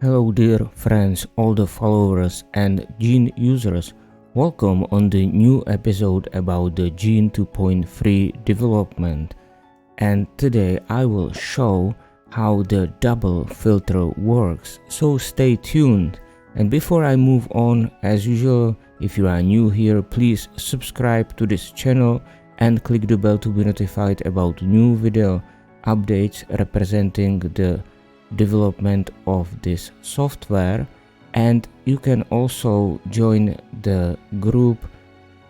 Hello dear friends, all the followers and Gene users. Welcome on the new episode about the Gene 2.3 development. And today I will show how the double filter works. So stay tuned. And before I move on, as usual, if you are new here, please subscribe to this channel and click the bell to be notified about new video updates representing the development of this software. And you can also join the group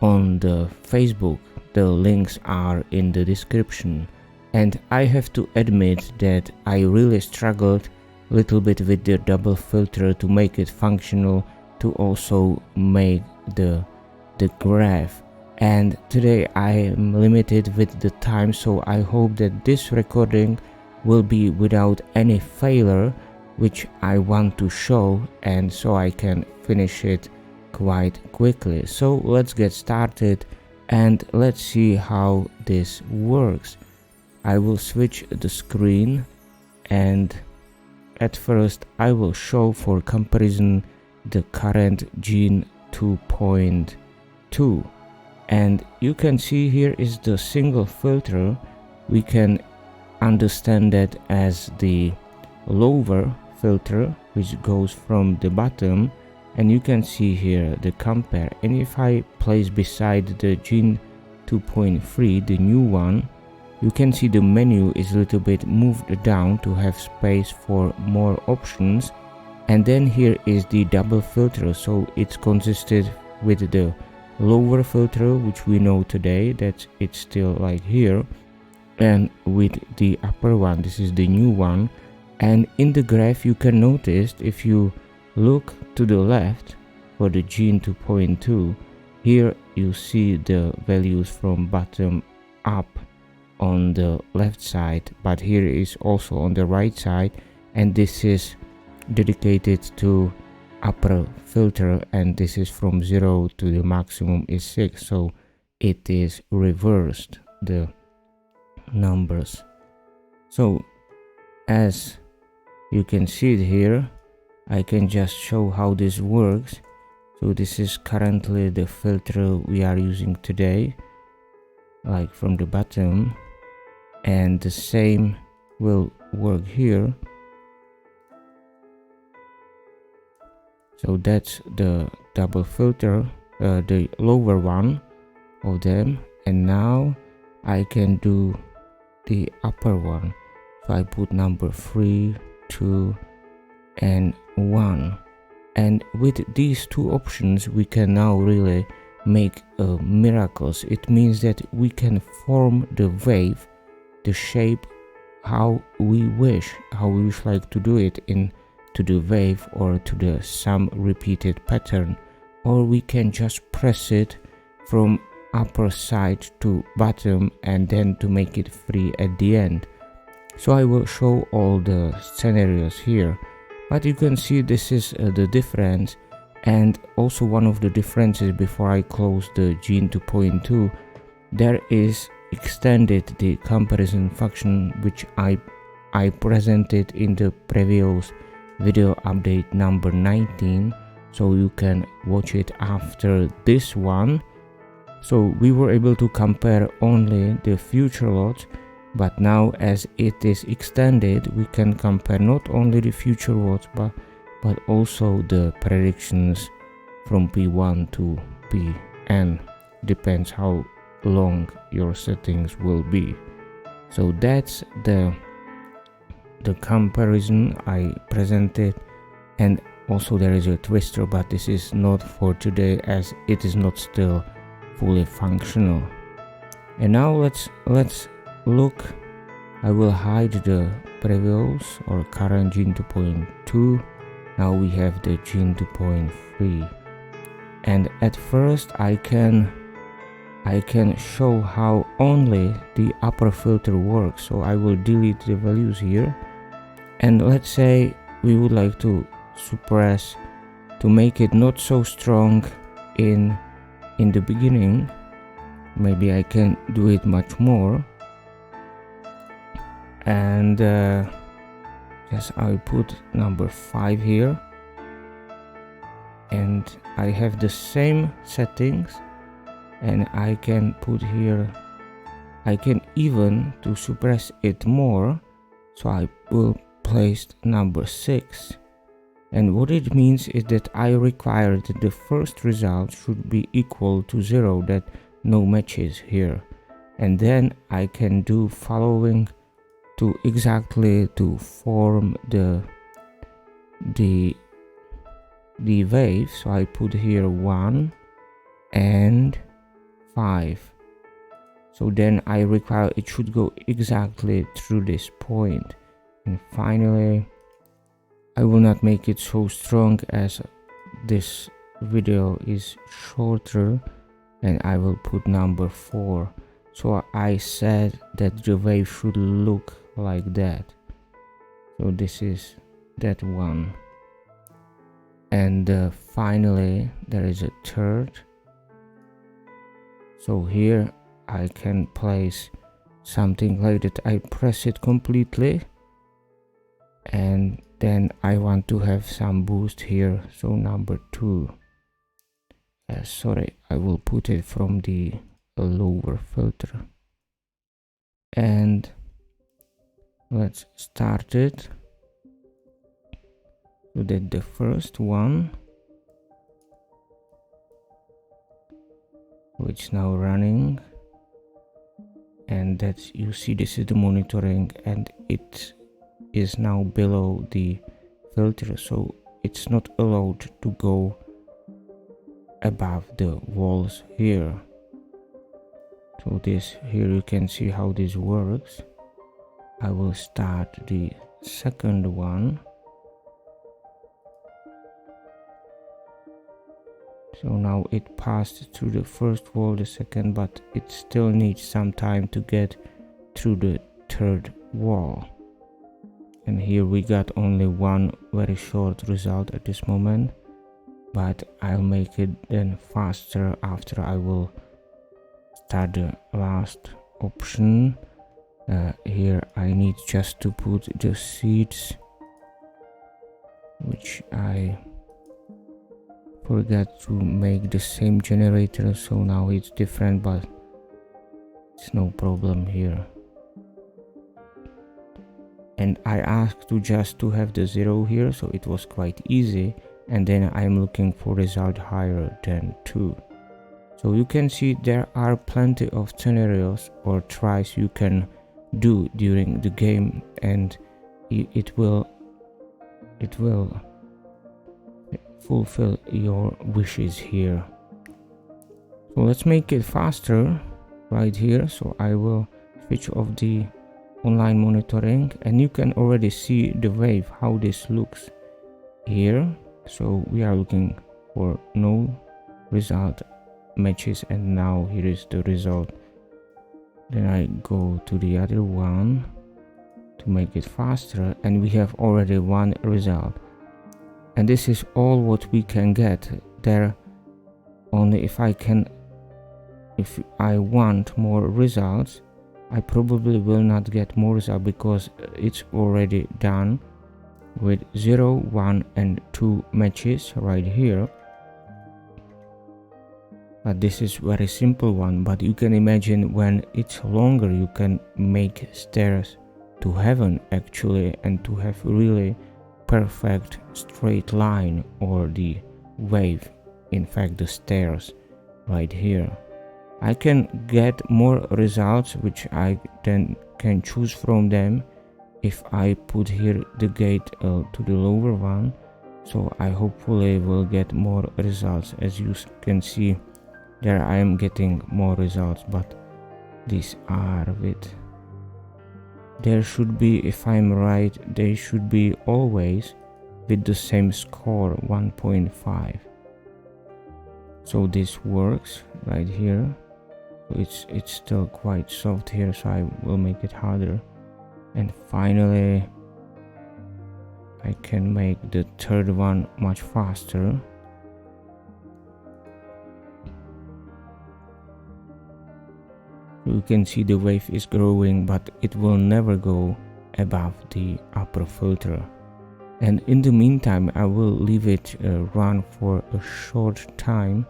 on the Facebook. The links are in the description. And I have to admit that I really struggled a little bit with the double filter to make it functional, to also make the graph. And today I am limited with the time, so I hope that this recording will be without any failure, which I want to show, and so I can finish it quite quickly. So let's get started and let's see how this works. I will switch the screen, and at first I will show for comparison the current Gene 2.2, and you can see here is the single filter. We can understand that as the lower filter, which goes from the bottom, and you can see here the compare. And if I place beside the Gene 2.3, the new one, you can see the menu is a little bit moved down to have space for more options. And then here is the double filter, so it's consisted with the lower filter, which we know today that it's still like here, and with the upper one, this is the new one. And in the graph you can notice, if you look to the left for the Gene 2.2, here you see the values from bottom up on the left side, but here is also on the right side, and this is dedicated to upper filter, and this is from 0 to the maximum is 6, so it is reversed, the numbers. So as you can see it here, I can just show how this works. So this is currently the filter we are using today, like from the bottom, and the same will work here. So that's the double filter, the lower one of them, and now I can do the upper one. So I put number 3, 2 and 1, and with these two options we can now really make miracles. It means that we can form the wave, the shape, how we wish like to do it into the wave or to the some repeated pattern, or we can just press it from upper side to bottom and then to make it free at the end. So I will show all the scenarios here, but you can see this is the difference. And also one of the differences, before I close the Gene 2.2, there is extended the comparison function, which I presented in the previous video update number 19, so you can watch it after this one. So we were able to compare only the future lots, but now as it is extended, we can compare not only the future lots but also the predictions from P1 to Pn, depends how long your settings will be. So that's the comparison I presented. And also there is a twister, but this is not for today as it is not still fully functional. And now let's look. I will hide the previous or current Gene 2.2. Now we have the Gene 2.3, and at first I can show how only the upper filter works. So I will delete the values here, and let's say we would like to suppress, to make it not so strong in the beginning. Maybe I can do it much more, and as I put number 5 here, and I have the same settings, and I can put here, I can even to suppress it more, so I will place number 6. And what it means is that I require that the first result should be equal to 0, that no matches here, and then I can do following to exactly to form the wave. So I put here 1 and 5, so then I require it should go exactly through this point. And finally, I will not make it so strong as this video is shorter, and I will put number 4. So I said that the wave should look like that. So this is that one. And finally there is a third. So here I can place something like that. I press it completely, and then I want to have some boost here, so number 2. Sorry, I will put it from the lower filter, and let's start it. So that the first one, which now running, and that's, you see, this is the monitoring, and it is now below the filter, so it's not allowed to go above the walls here. So this here, you can see how this works. I will start the second one. So now it passed through the first wall, the second, but it still needs some time to get through the third wall. And here we got only one very short result at this moment, but I'll make it then faster after I will start the last option. Here I need just to put the seeds, which I forgot to make the same generator, so now it's different, but it's no problem here. And I asked to just to have the 0 here, so it was quite easy, and then I'm looking for result higher than 2. So you can see there are plenty of scenarios or tries you can do during the game, and it will fulfill your wishes here. So let's make it faster right here. So I will switch off the online monitoring, and you can already see the wave, how this looks here. So we are looking for no result matches, and now here is the result. Then I go to the other one to make it faster, and we have already one result. And this is all what we can get there. Only if I want more results, I probably will not get more results, because it's already done with 0, 1 and 2 matches right here. But this is very simple one, but you can imagine when it's longer, you can make stairs to heaven actually, and to have really perfect straight line, or the wave, in fact the stairs right here. I can get more results, which I then can choose from them if I put here the gate to the lower one. So I hopefully will get more results. As you can see there, I am getting more results, but these are with, there should be, if I'm right, they should be always with the same score, 1.5. So this works right here. It's still quite soft here, so I will make it harder. And finally I can make the third one much faster. You can see the wave is growing, but it will never go above the upper filter. And in the meantime, I will leave it run for a short time.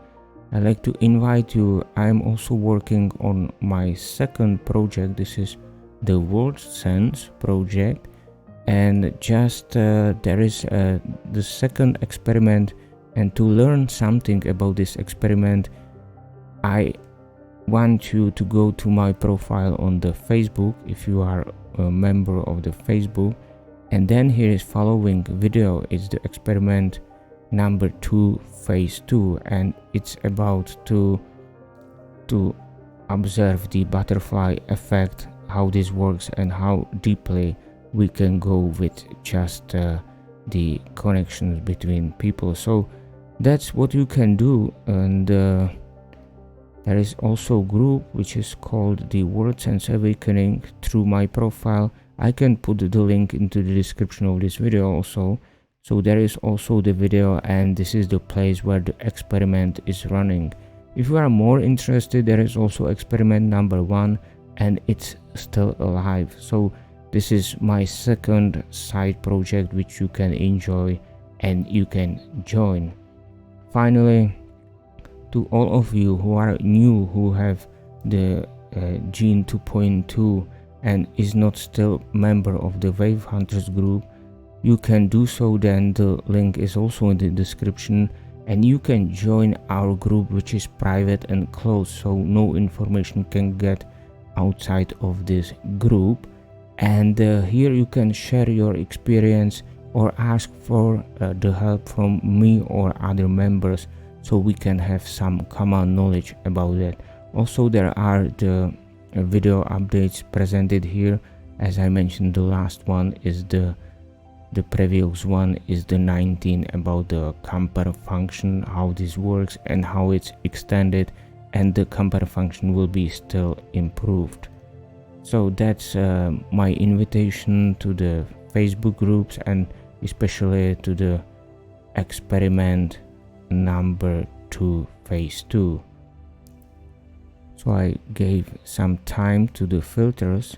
I'd like to invite you. I'm also working on my second project. This is the word sense project, and just there is the second experiment. And to learn something about this experiment, I want you to go to my profile on the Facebook if you are a member of the Facebook, and then here is following video. It's the experiment number 2, phase 2, and it's about to observe the butterfly effect, how this works, and how deeply we can go with just the connections between people. So that's what you can do. And there is also a group which is called the Word Sense Awakening through my profile. I can put the link into the description of this video also. So there is also the video, and this is the place where the experiment is running. If you are more interested, there is also experiment number 1, and it's still alive. So this is my second side project which you can enjoy and you can join. Finally, to all of you who are new, who have the Gene 2.2 and is not still member of the Wave Hunters group, you can do so. Then the link is also in the description, and you can join our group, which is private and closed, so no information can get outside of this group. And here you can share your experience or ask for the help from me or other members, so we can have some common knowledge about it. Also, there are the video updates presented here. As I mentioned, the last one is the previous one is the 19 about the compare function, how this works and how it's extended, and the compare function will be still improved. So that's my invitation to the Facebook groups, and especially to the experiment number 2, phase 2. So I gave some time to the filters,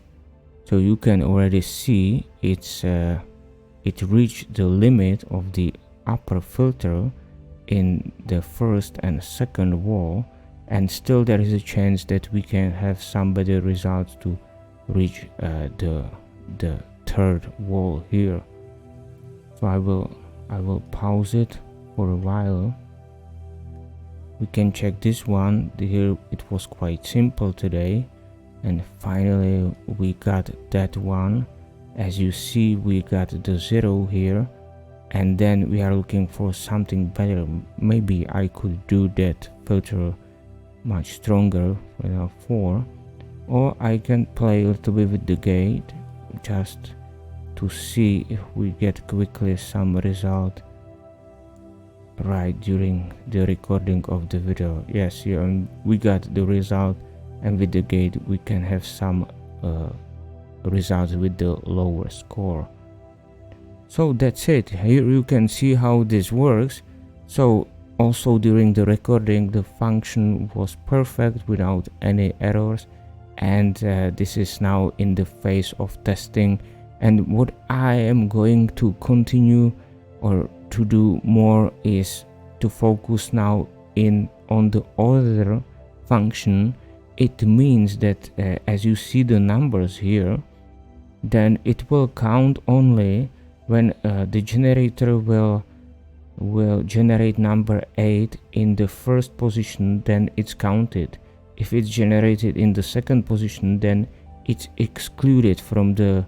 so you can already see it reached the limit of the upper filter in the first and second wall, and still there is a chance that we can have some better results to reach the third wall here. So I will pause it for a while. We can check this one. Here it was quite simple today, and finally we got that one. As you see, we got the 0 here, and then we are looking for something better. Maybe I could do that filter much stronger, 4, or I can play a little bit with the gate just to see if we get quickly some result right during the recording of the video. Yes, here we got the result, and with the gate we can have some results with the lower score. So that's it. Here you can see how this works. So also during the recording the function was perfect without any errors, and this is now in the phase of testing. And what I am going to continue or to do more is to focus now on the order function. It means that as you see the numbers here, then it will count only when the generator will generate number 8 in the first position, then it's counted. If it's generated in the second position, then it's excluded from the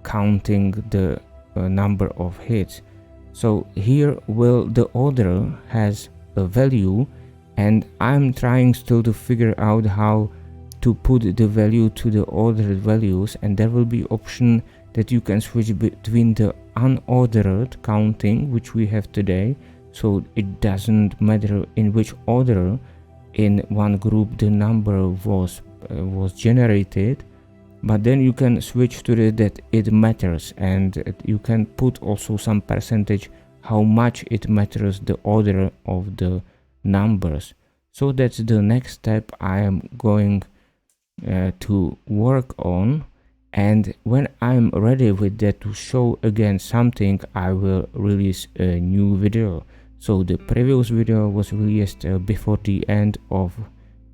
counting the number of hits. So here the order has a value, and I'm trying still to figure out how to put the value to the ordered values, and there will be option that you can switch between the unordered counting, which we have today, so it doesn't matter in which order in one group the number was generated, but then you can switch to that it matters, and you can put also some percentage how much it matters the order of the numbers. So that's the next step I am going to work on, and when I'm ready with that to show again something, I will release a new video. So the previous video was released before the end of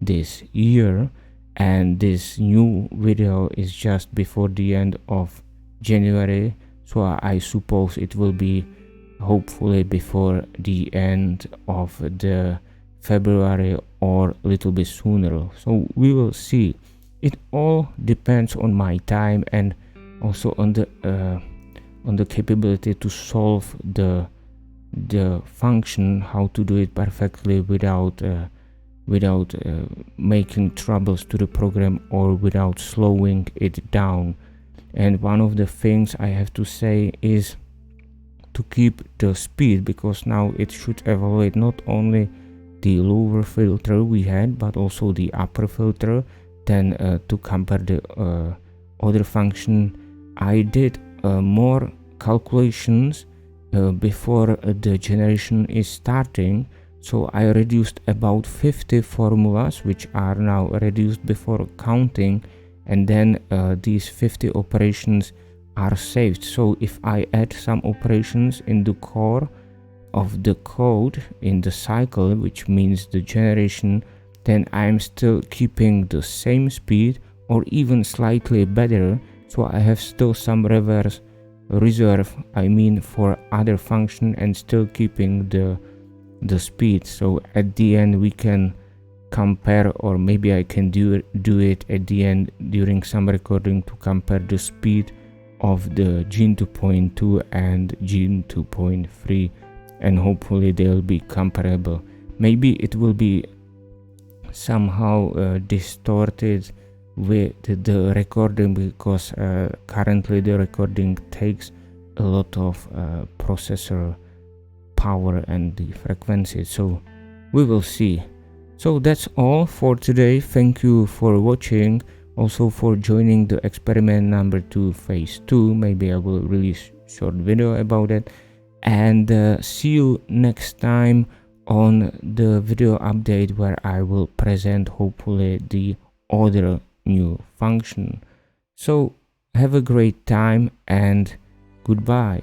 this year, and this new video is just before the end of January, so I suppose it will be hopefully before the end of the February or a little bit sooner. So we will see. It all depends on my time and also on the capability to solve the function, how to do it perfectly without making troubles to the program or without slowing it down. And one of the things I have to say is to keep the speed, because now it should evaluate not only the lower filter we had but also the upper filter. Then to compare the other function, I did more calculations before the generation is starting. So I reduced about 50 formulas, which are now reduced before counting, and then these 50 operations are saved. So if I add some operations in the core of the code in the cycle, which means the generation, then I'm still keeping the same speed or even slightly better. So I have still some reserve, for other function, and still keeping the speed. So at the end we can compare, or maybe I can do it at the end during some recording to compare the speed of the Gene 2.2 and Gene 2.3, and hopefully they'll be comparable. Maybe it will be somehow distorted with the recording, because currently the recording takes a lot of processor power and the frequency, so we will see. So that's all for today. Thank you for watching, also for joining the experiment number 2 phase 2. Maybe I will release short video about it, and see you next time on the video update, where I will present hopefully the other new function. So have a great time and goodbye.